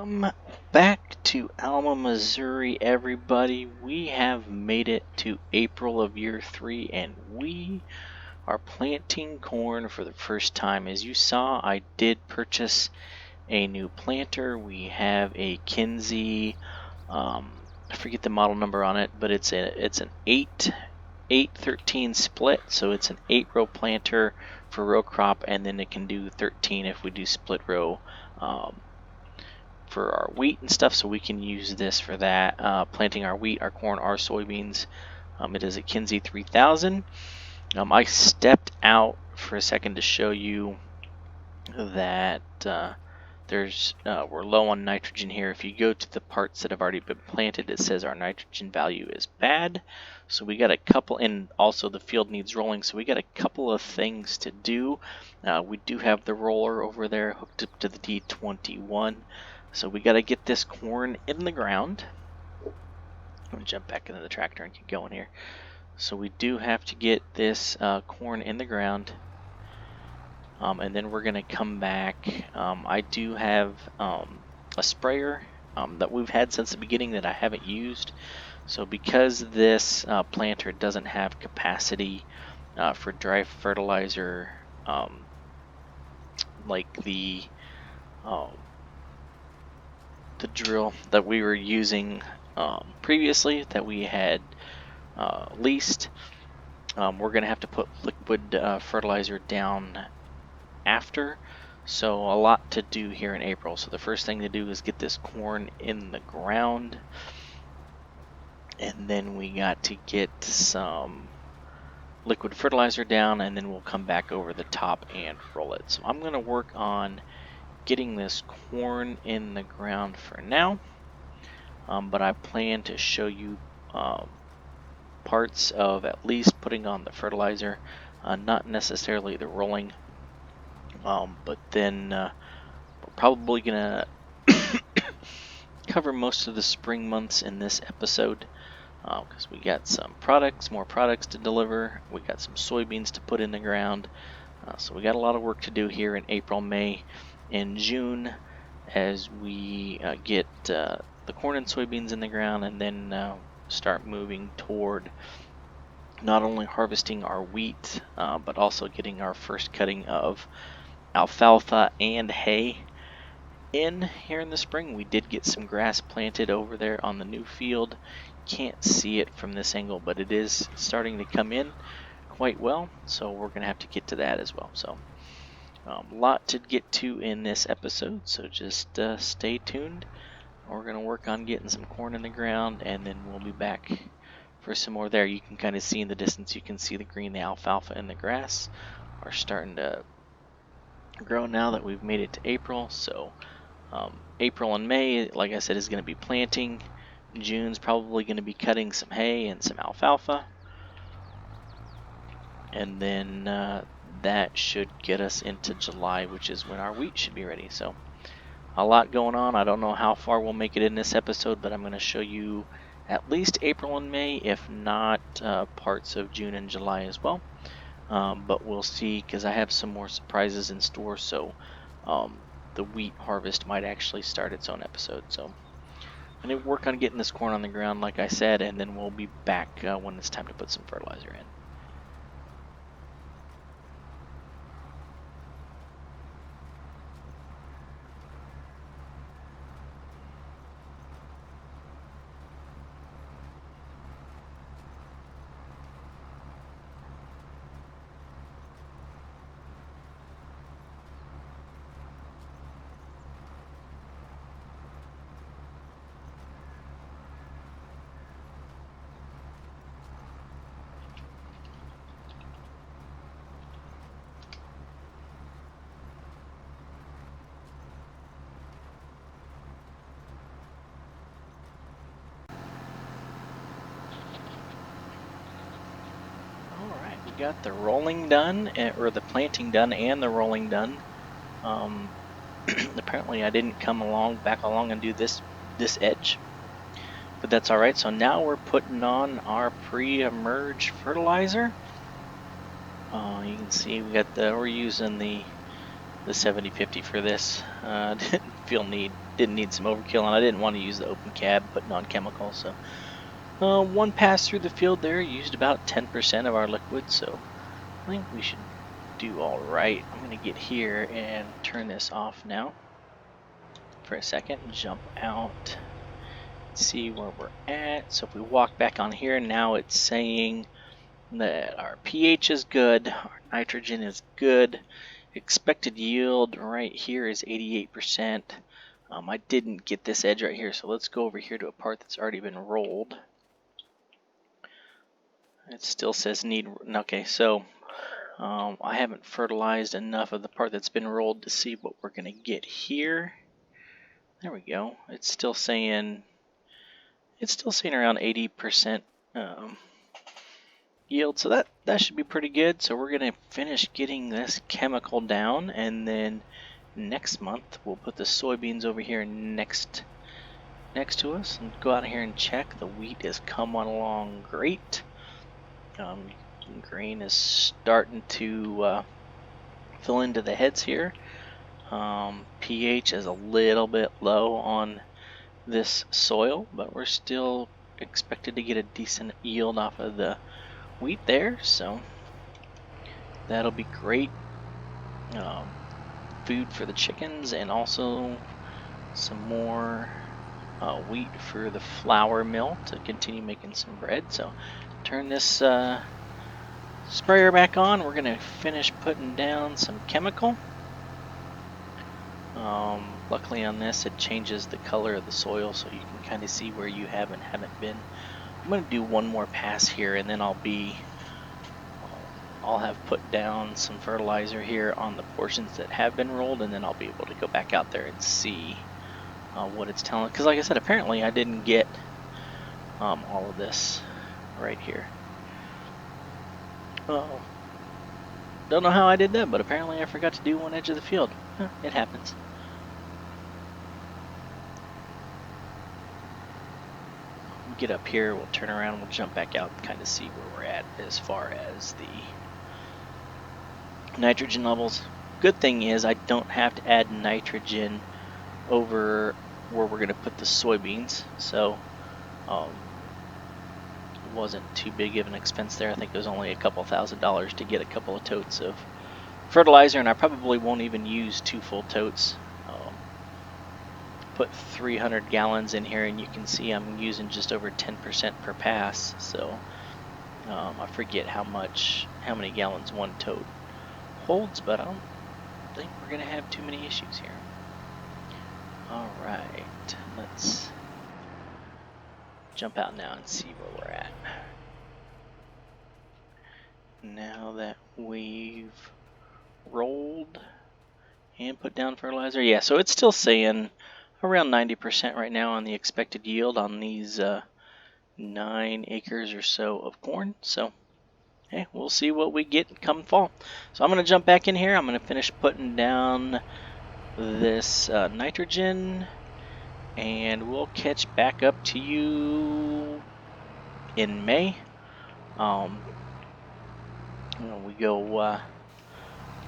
Welcome back to Alma, Missouri, everybody. We have made it to April of year 3 and we are planting corn for the first time. As you saw, I did purchase a new planter. We have a Kinsey, I forget the model number on it, but it's an 8-13 split, so it's an 8-row planter for row crop, and then it can do 13 if we do split row for our wheat and stuff, so we can use this for that, planting our wheat, our corn, our soybeans. It is a Kinsey 3000. I stepped out for a second to show you that we're low on nitrogen here. If you go to the parts that have already been planted, it says our nitrogen value is bad. So we got a couple, and also the field needs rolling, so we got a couple of things to do. We do have the roller over there hooked up to the D21. So we got to get this corn in the ground. I'm going to jump back into the tractor and keep going here. So we do have to get this corn in the ground. And then we're going to come back. I do have a sprayer that we've had since the beginning that I haven't used. So because this planter doesn't have capacity for dry fertilizer, like the drill that we were using previously, that we had leased, we're going to have to put liquid fertilizer down after. So a lot to do here in April. So the first thing to do is get this corn in the ground, and then we got to get some liquid fertilizer down, and then we'll come back over the top and roll it. So I'm going to work on getting this corn in the ground for now, but I plan to show you parts of at least putting on the fertilizer, not necessarily the rolling, but then we're probably gonna cover most of the spring months in this episode, because we got some more products to deliver. We got some soybeans to put in the ground, so we got a lot of work to do here in April, May, and June as we get the corn and soybeans in the ground, and then start moving toward not only harvesting our wheat, but also getting our first cutting of alfalfa and hay in here in the spring. We did get some grass planted over there on the new field. Can't see it from this angle, but it is starting to come in quite well, so we're going to have to get to that as well. So a lot to get to in this episode, so just stay tuned. We're going to work on getting some corn in the ground, and then we'll be back for some more there. You can kind of see in the distance, you can see the green, the alfalfa, and the grass are starting to grow now that we've made it to April. So April and May, like I said, is going to be planting. June's probably going to be cutting some hay and some alfalfa. And then that should get us into July, which is when our wheat should be ready. So a lot going on. I don't know how far we'll make it in this episode, but I'm going to show you at least April and May, if not parts of June and July as well. But we'll see, because I have some more surprises in store. So the wheat harvest might actually start its own episode. So I'm going to work on getting this corn on the ground, like I said, and then we'll be back when it's time to put some fertilizer in. Got the rolling done, or the planting done, and the rolling done. Apparently I didn't come back along and do this edge, but that's alright. So now we're putting on our pre-emerge fertilizer. You can see we're using the 7050 for this. Didn't didn't need some overkill, and I didn't want to use the open cab putting on chemicals. So one pass through the field there used about 10% of our liquid, so I think we should do all right. I'm going to get here and turn this off now for a second and jump out, see where we're at. So if we walk back on here, now it's saying that our pH is good, our nitrogen is good, expected yield right here is 88%. I didn't get this edge right here, so let's go over here to a part that's already been rolled. It still says need, okay, so I haven't fertilized enough of the part that's been rolled to see what we're going to get here. There we go. It's still saying around 80% yield, so that should be pretty good. So we're going to finish getting this chemical down, and then next month we'll put the soybeans over here next to us and go out here and check. The wheat is coming along great. Grain is starting to fill into the heads here. pH is a little bit low on this soil, but we're still expected to get a decent yield off of the wheat there, so that'll be great. Food for the chickens, and also some more wheat for the flour mill to continue making some bread. So turn this sprayer back on. We're going to finish putting down some chemical. Luckily on this it changes the color of the soil so you can kind of see where you have and haven't been. I'm going to do one more pass here, and then I'll have put down some fertilizer here on the portions that have been rolled, and then I'll be able to go back out there and see what it's telling. Because like I said, apparently I didn't get all of this right here. Don't know how I did that, but apparently I forgot to do one edge of the field. It happens. We'll get up here, we'll turn around, we'll jump back out and kind of see where we're at as far as the nitrogen levels. Good thing is I don't have to add nitrogen over where we're going to put the soybeans, so it wasn't too big of an expense there. I think it was only a couple $1,000s to get a couple of totes of fertilizer, and I probably won't even use 2 full totes. Put 300 gallons in here, and you can see I'm using just over 10% per pass, so I forget how many gallons one tote holds, but I don't think we're gonna have too many issues here. Alright, let's jump out now and see where we're at. Now that we've rolled and put down fertilizer, yeah, so it's still saying around 90% right now on the expected yield on these 9 acres or so of corn. So hey, we'll see what we get come fall. So I'm going to jump back in here. I'm going to finish putting down this nitrogen, and we'll catch back up to you in May. We go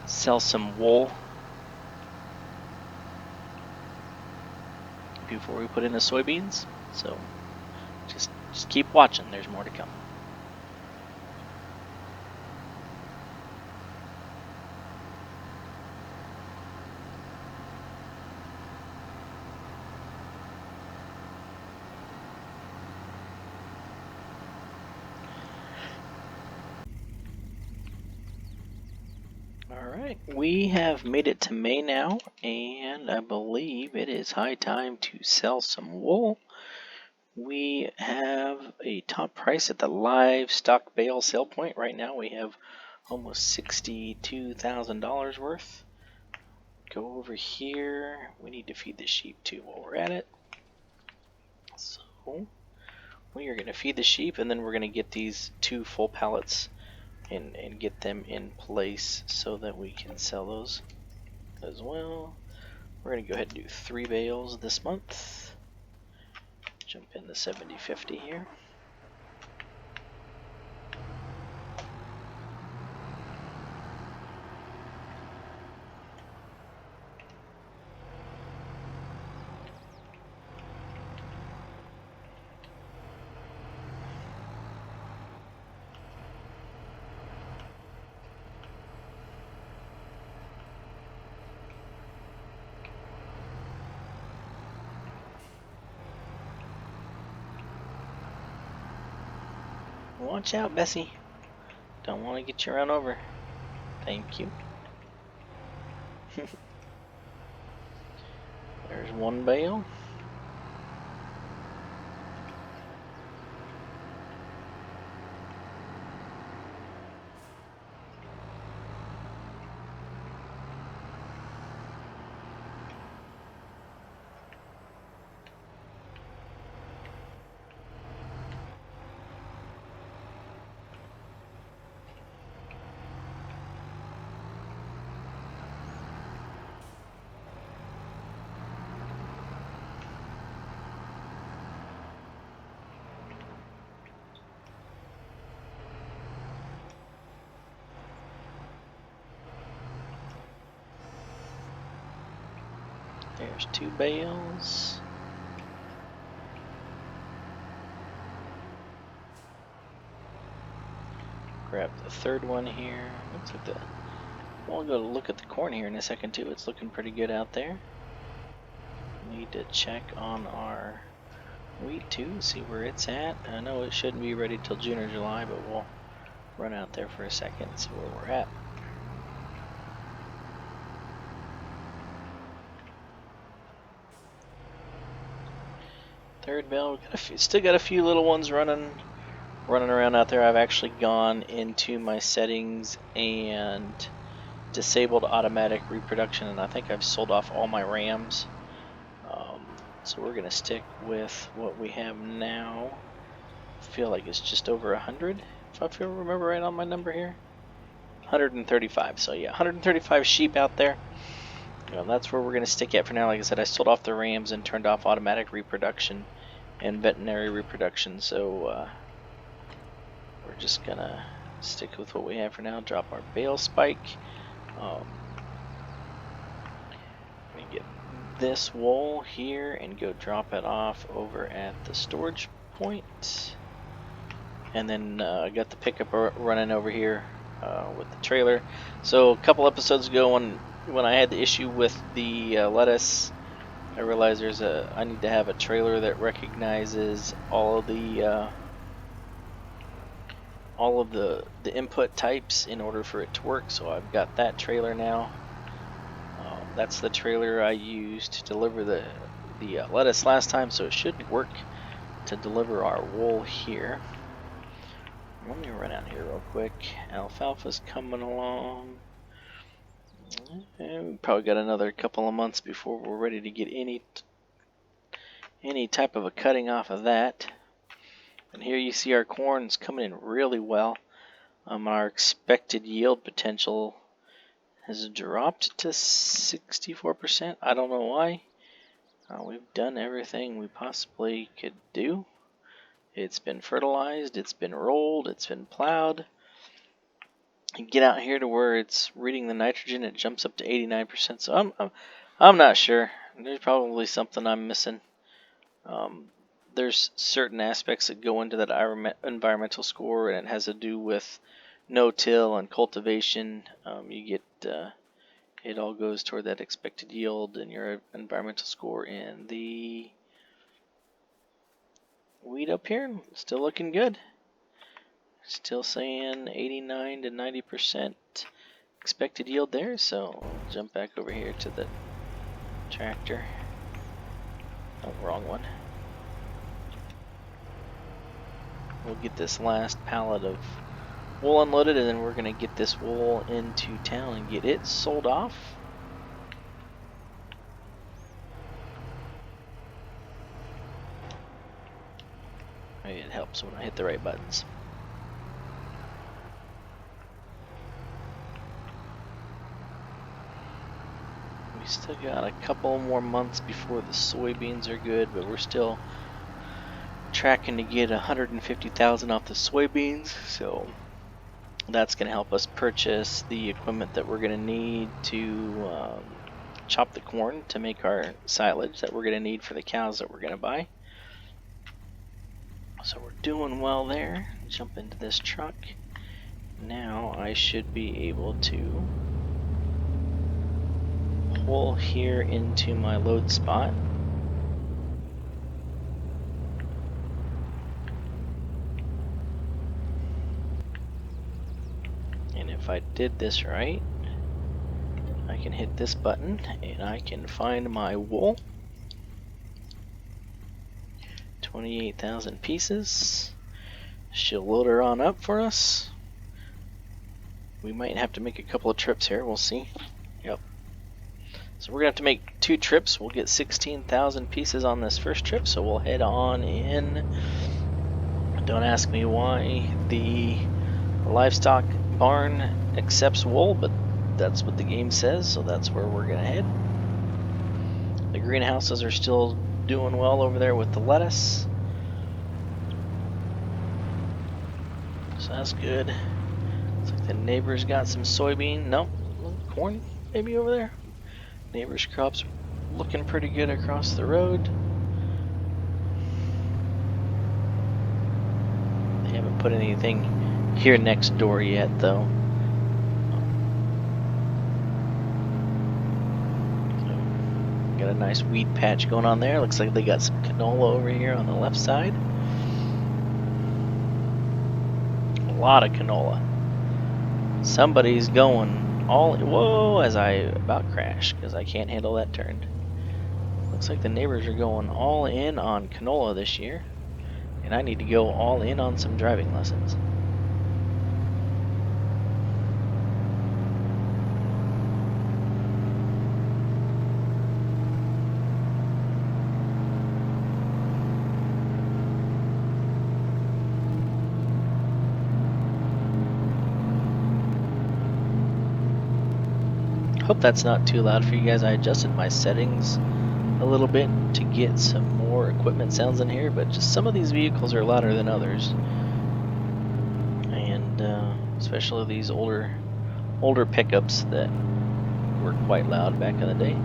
sell some wool before we put in the soybeans. So just keep watching. There's more to come. Alright, we have made it to May now, and I believe it is high time to sell some wool. We have a top price at the livestock bale sale point. Right now we have almost $62,000 worth. Go over here. We need to feed the sheep too while we're at it. So we are going to feed the sheep, and then we're going to get these 2 full pallets and get them in place so that we can sell those as well. We're going to go ahead and do 3 bales this month. Jump in the 70/50 here. Watch out, Bessie. Don't want to get you run over. Thank you. There's one bale. There's 2 bales. Grab the 3rd one here. Looks like we'll go look at the corn here in a second too. It's looking pretty good out there. Need to check on our wheat too, see where it's at. I know it shouldn't be ready till June or July, but we'll run out there for a second and see where we're at. Third bale, still got a few little ones running around out there. I've actually gone into my settings and disabled automatic reproduction, and I think I've sold off all my rams. So we're gonna stick with what we have now. I feel like it's just over 100, if I remember right on my number here. 135. So yeah, 135 sheep out there. That's where we're gonna stick at for now. Like I said, I sold off the rams and turned off automatic reproduction and veterinary reproduction. So we're just gonna stick with what we have for now. Drop our bale spike. We get this wool here and go drop it off over at the storage point. And then I got the pickup running over here with the trailer. So a couple episodes ago when I had the issue with the lettuce, I realized I need to have a trailer that recognizes all of the input types in order for it to work. So I've got that trailer now. That's the trailer I used to deliver the lettuce last time, so it should work to deliver our wool here. Let me run out here real quick. Alfalfa's coming along. And we probably got another couple of months before we're ready to get any type of a cutting off of that. And here you see our corn's coming in really well. Our expected yield potential has dropped to 64%. I don't know why. We've done everything we possibly could do. It's been fertilized, it's been rolled, it's been plowed. You get out here to where it's reading the nitrogen, it jumps up to 89%. So I'm not sure. There's probably something I'm missing. There's certain aspects that go into that environmental score, and it has to do with no-till and cultivation. You get it all goes toward that expected yield and your environmental score. And the wheat up here still looking good. Still saying 89 to 90% expected yield there. So I'll jump back over here to the tractor. Oh, wrong one. We'll get this last pallet of wool unloaded, and then we're going to get this wool into town and get it sold off. Maybe it helps when I hit the right buttons. We still got a couple more months before the soybeans are good, but we're still tracking to get 150,000 off the soybeans, so that's going to help us purchase the equipment that we're going to need to chop the corn to make our silage that we're going to need for the cows that we're going to buy. So we're doing well there. Jump into this truck. Now I should be able to pull here into my load spot. And if I did this right, I can hit this button and I can find my wool. 28,000 pieces. She'll load her on up for us. We might have to make a couple of trips here, we'll see. Yep. So we're gonna have to make 2 trips. We'll get 16,000 pieces on this first trip, so we'll head on in. Don't ask me why the livestock barn accepts wool, but that's what the game says, so that's where we're gonna head. The greenhouses are still doing well over there with the lettuce, so that's good. Looks like the neighbor's got some soybean, no, corn maybe over there. Neighbor's crops looking pretty good across the road. They haven't put anything here next door yet though. So, got a nice weed patch going on there. Looks like they got some canola over here on the left side. A lot of canola. Somebody's going all, whoa, as I about crashed because I can't handle that turn. Looks like the neighbors are going all in on canola this year, and I need to go all in on some driving lessons. Hope that's not too loud for you guys. I adjusted my settings a little bit to get some more equipment sounds in here, but just some of these vehicles are louder than others, and especially these older pickups that were quite loud back in the day.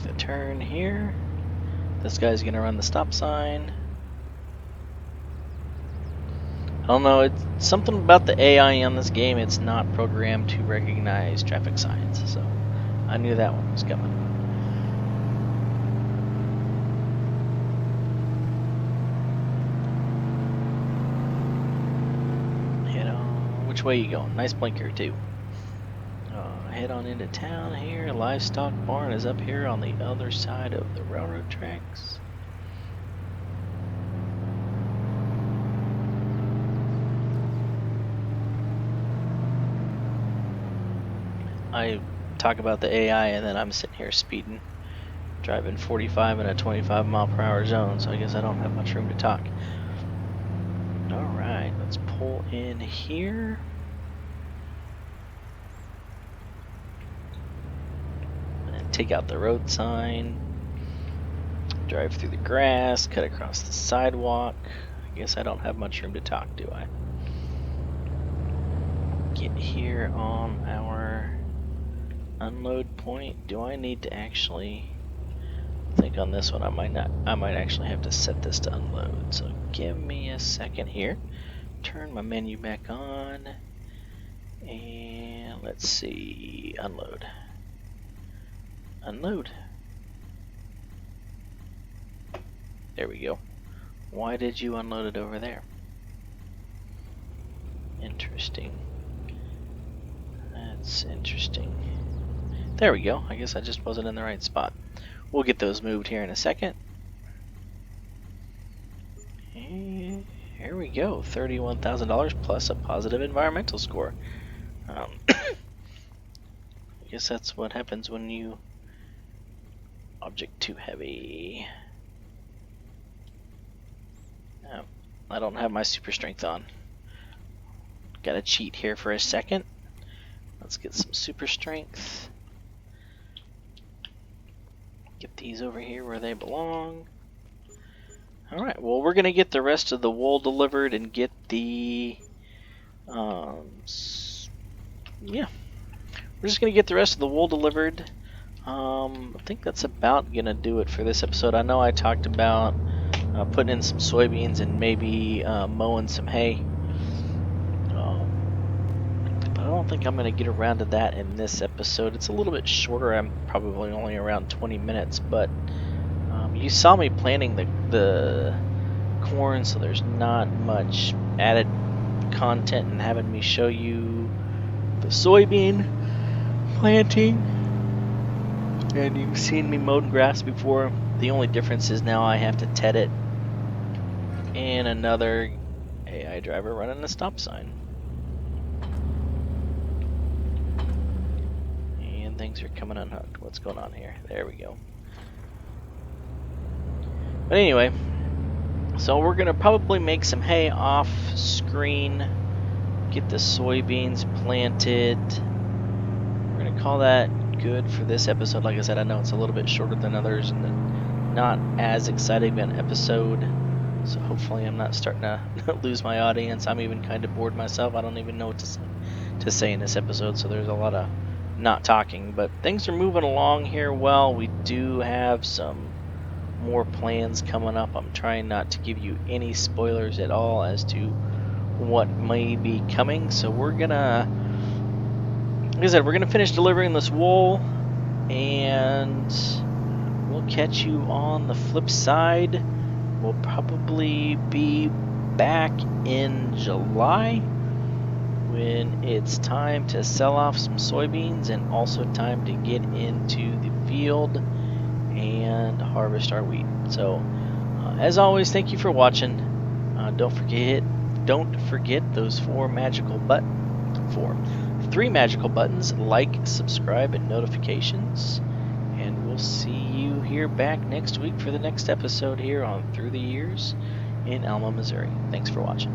The turn here. This guy's gonna run the stop sign. I don't know, it's something about the AI on this game. It's not programmed to recognize traffic signs, so I knew that one was coming. Head on. Which way you going? Nice blinker too. Head on into town here. Livestock barn is up here on the other side of the railroad tracks. I talk about the AI and then I'm sitting here speeding, driving 45 in a 25 mile per hour zone, so I guess I don't have much room to talk. Alright, let's pull in here. Take out the road sign, drive through the grass, cut across the sidewalk. I guess I don't have much room to talk, do I? Get here on our unload point. Do I need to actually, I think on this one I might actually have to set this to unload. So give me a second here. Turn my menu back on and let's see, unload. Unload. There we go. Why did you unload it over there? Interesting. That's interesting. There we go. I guess I just wasn't in the right spot. We'll get those moved here in a second. And here we go. $31,000 plus a positive environmental score. I guess that's what happens when you object too heavy. I don't have my super strength on. Gotta cheat here for a second. Let's get some super strength. Get these over here where they belong. Alright, well we're gonna get the rest of the wool delivered and get the yeah, we're just gonna get the rest of the wool delivered. I think that's about gonna do it for this episode. I know I talked about putting in some soybeans and maybe mowing some hay. But I don't think I'm gonna get around to that in this episode. It's a little bit shorter. I'm probably only around 20 minutes, but you saw me planting the corn, so there's not much added content in having me show you the soybean planting. And you've seen me mowing grass before. The only difference is now I have to ted it and another AI driver running a stop sign. And things are coming unhooked. What's going on here? There we go. But anyway, so we're going to probably make some hay off screen, get the soybeans planted. We're going to call that good for this episode. Like I said, I know it's a little bit shorter than others and not as exciting of an episode. So hopefully I'm not starting to lose my audience. I'm even kind of bored myself. I don't even know what to say in this episode, so there's a lot of not talking. But things are moving along here well. We do have some more plans coming up. I'm trying not to give you any spoilers at all as to what may be coming. So we're gonna, like I said, we're gonna finish delivering this wool, and we'll catch you on the flip side. We'll probably be back in July when it's time to sell off some soybeans and also time to get into the field and harvest our wheat. So as always, thank you for watching. Don't forget those three magical buttons: like, subscribe, and notifications. And we'll see you here back next week for the next episode here on Through the Years in Alma, Missouri. Thanks for watching.